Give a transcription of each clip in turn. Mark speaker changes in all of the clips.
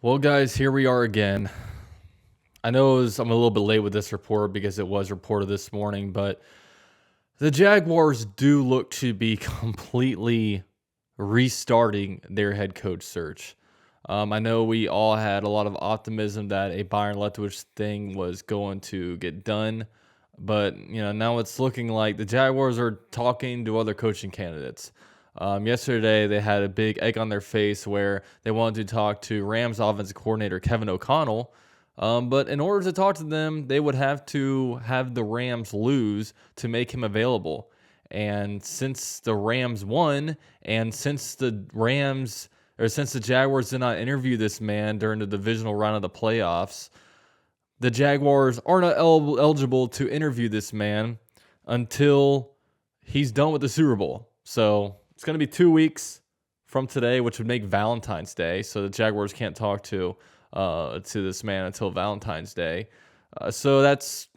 Speaker 1: Well, guys, here we are again. I'm a little bit late with this report because it was reported this morning, but the Jaguars do look to be completely restarting their head coach search. I know we all had a lot of optimism that a Byron Leftwich thing was going to get done, but now it's looking like the Jaguars are talking to other coaching candidates. Yesterday, they had a big egg on their face where they wanted to talk to Rams offensive coordinator Kevin O'Connell. But in order to talk to them, they would have to have the Rams lose to make him available. And since the Rams won, and since the Jaguars did not interview this man during the divisional round of the playoffs, the Jaguars are not eligible to interview this man until he's done with the Super Bowl. So it's going to be 2 weeks from today, which would make Valentine's Day. So the Jaguars can't talk to this man until Valentine's Day. So that's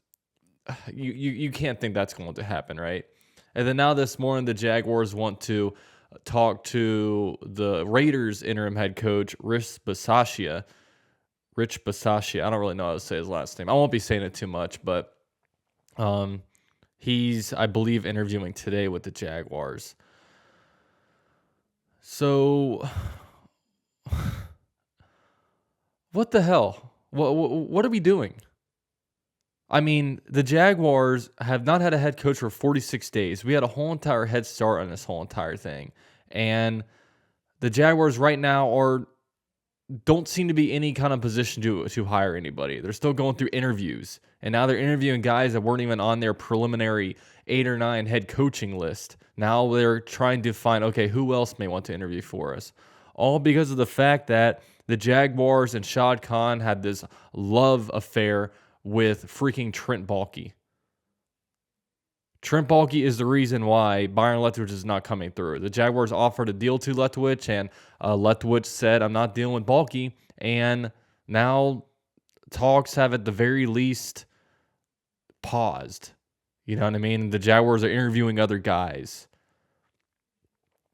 Speaker 1: you can't think that's going to happen, right? And then now this morning, the Jaguars want to talk to the Raiders interim head coach, Rich Bisaccia. I don't really know how to say his last name. I won't be saying it too much, but he's, I believe, interviewing today with the Jaguars. So, what the hell? What are we doing? I mean, the Jaguars have not had a head coach for 46 days. We had a whole entire head start on this whole entire thing. And the Jaguars right now don't seem to be any kind of position to hire anybody. They're still going through interviews. And now they're interviewing guys that weren't even on their preliminary 8 or 9 head coaching list. Now they're trying to find, okay, who else may want to interview for us? All because of the fact that the Jaguars and Shad Khan had this love affair with freaking Trent Baalke. Trent Baalke is the reason why Byron Leftwich is not coming through. The Jaguars offered a deal to Leftwich, and Leftwich said, I'm not dealing with Baalke. And now talks have at the very least paused. You know what I mean? The Jaguars are interviewing other guys.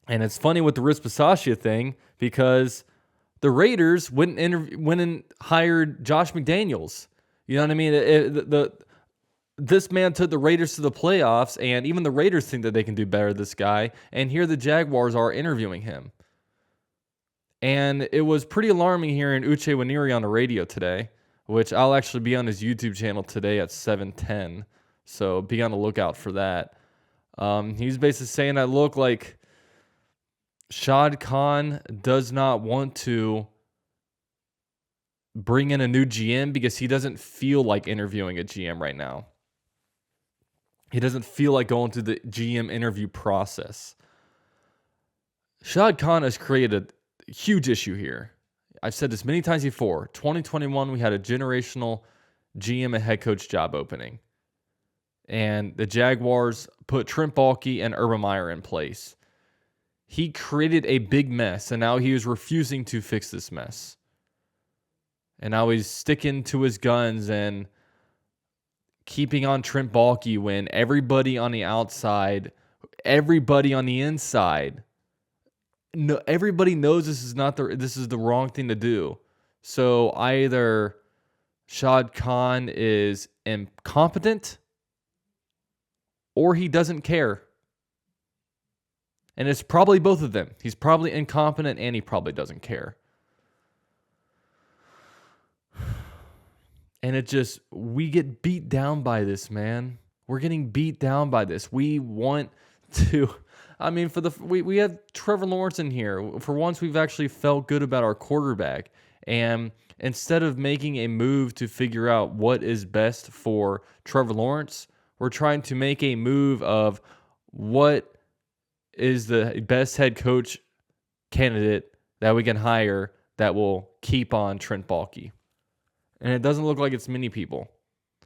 Speaker 1: And it's funny with the Rich Bisaccia thing because the Raiders went and hired Josh McDaniels. You know what I mean? This man took the Raiders to the playoffs, and even the Raiders think that they can do better than this guy. And here the Jaguars are interviewing him. And it was pretty alarming hearing Uche Waniri on the radio today, which I'll actually be on his YouTube channel today at 7:10. So be on the lookout for that. He's basically saying that, look, like Shad Khan does not want to bring in a new GM because he doesn't feel like interviewing a GM right now. He doesn't feel like going through the GM interview process. Shad Khan has created a huge issue here. I've said this many times before. 2021, we had a generational GM and head coach job opening. And the Jaguars put Trent Baalke and Urban Meyer in place. He created a big mess, and now he is refusing to fix this mess. And now he's sticking to his guns and keeping on Trent Baalke when everybody on the outside, everybody on the inside, no, everybody knows this is the wrong thing to do. So either Shad Khan is incompetent or he doesn't care. And it's probably both of them. He's probably incompetent and he probably doesn't care. And we get beat down by this, man. We're getting beat down by this. We want to, we have Trevor Lawrence in here. For once, we've actually felt good about our quarterback. And instead of making a move to figure out what is best for Trevor Lawrence, we're trying to make a move of what is the best head coach candidate that we can hire that will keep on Trent Baalke. And it doesn't look like it's many people.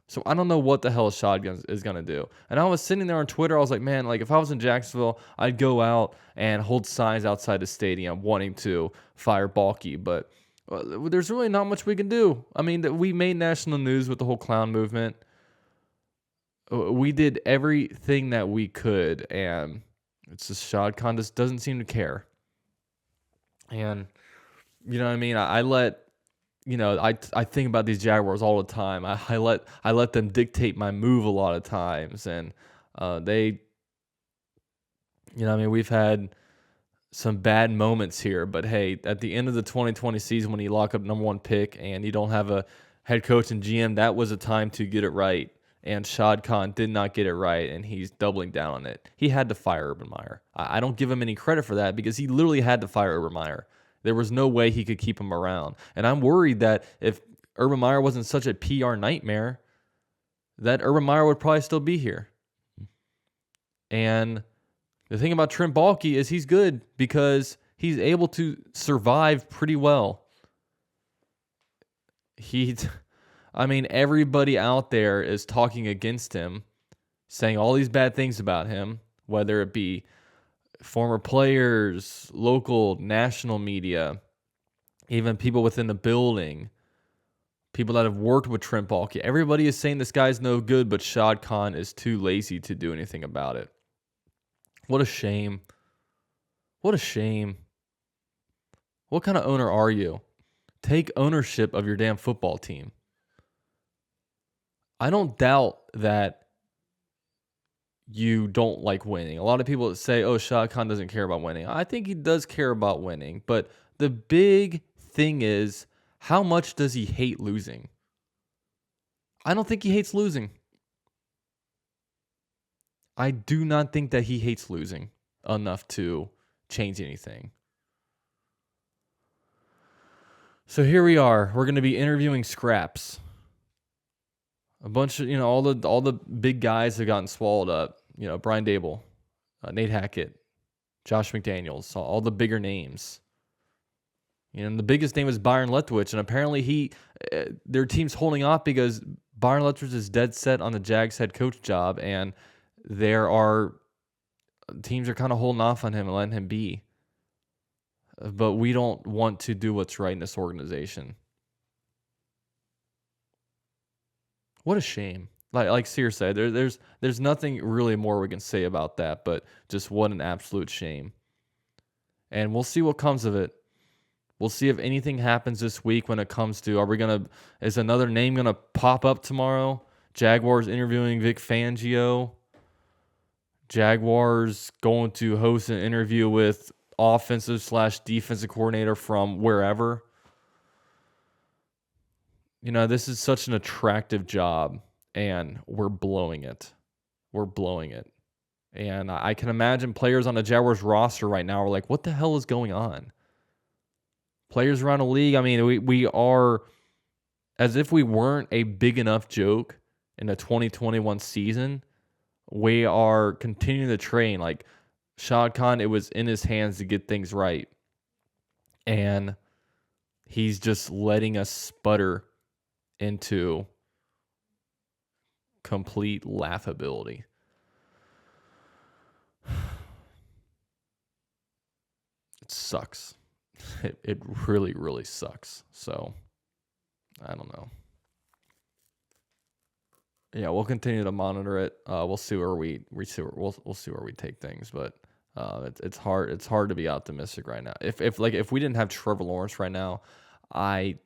Speaker 1: So I don't know what the hell Shad is going to do. And I was sitting there on Twitter. I was like, man, like if I was in Jacksonville, I'd go out and hold signs outside the stadium wanting to fire Baalke. But there's really not much we can do. I mean, we made national news with the whole clown movement. We did everything that we could. And it's just Shad Khan just doesn't seem to care. And, you know what I mean? I let I think about these Jaguars all the time. I let them dictate my move a lot of times, and they, I mean, we've had some bad moments here, but hey, at the end of the 2020 season, when you lock up number one pick and you don't have a head coach and GM, that was a time to get it right. And Shad Khan did not get it right, and he's doubling down on it. He had to fire Urban Meyer. I don't give him any credit for that because he literally had to fire Urban Meyer. There was no way he could keep him around. And I'm worried that if Urban Meyer wasn't such a PR nightmare, that Urban Meyer would probably still be here. And the thing about Trent Baalke is he's good because he's able to survive pretty well. Everybody out there is talking against him, saying all these bad things about him, whether it be former players, local, national media, even people within the building, people that have worked with Trent Baalke. Everybody is saying this guy's no good, but Shad Khan is too lazy to do anything about it. What a shame. What a shame. What kind of owner are you? Take ownership of your damn football team. I don't doubt that you don't like winning. A lot of people say, oh, Shad Khan doesn't care about winning. I think he does care about winning. But the big thing is, how much does he hate losing? I don't think he hates losing. I do not think that he hates losing enough to change anything. So here we are. We're going to be interviewing scraps. A bunch of, all the big guys have gotten swallowed up. Brian Dable, Nate Hackett, Josh McDaniels, all the bigger names. And the biggest name is Byron Leftwich, and apparently their team's holding off because Byron Leftwich is dead set on the Jags head coach job, and teams are kind of holding off on him and letting him be. But we don't want to do what's right in this organization. What a shame. Like seriously, there's nothing really more we can say about that, but just what an absolute shame. And we'll see what comes of it. We'll see if anything happens this week when it comes to, is another name going to pop up tomorrow? Jaguars interviewing Vic Fangio. Jaguars going to host an interview with offensive/defensive coordinator from wherever. This is such an attractive job, and we're blowing it. We're blowing it. And I can imagine players on the Jaguars roster right now are like, what the hell is going on? Players around the league, we are, as if we weren't a big enough joke in the 2021 season, we are continuing to train. Like Shad Khan, it was in his hands to get things right. And he's just letting us sputter into complete laughability. It sucks. It really, really sucks. So, I don't know. Yeah, we'll continue to monitor it. We'll see where we'll see where we take things, but it's hard. It's hard to be optimistic right now. If we didn't have Trevor Lawrence right now, I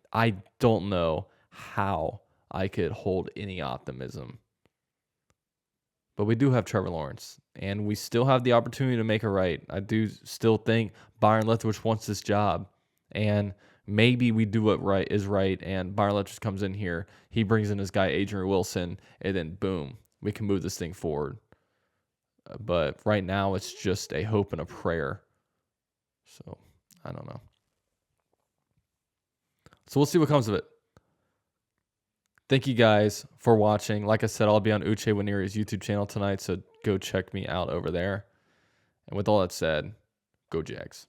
Speaker 1: don't know how I could hold any optimism. But we do have Trevor Lawrence, and we still have the opportunity to make it right. I do still think Byron Leftwich wants this job, and maybe we do what is right, and Byron Leftwich comes in here, he brings in his guy Adrian Wilson, and then boom, we can move this thing forward. But right now, it's just a hope and a prayer. So, I don't know. So we'll see what comes of it. Thank you guys for watching. Like I said, I'll be on Uche Waniri's YouTube channel tonight, so go check me out over there. And with all that said, go Jags.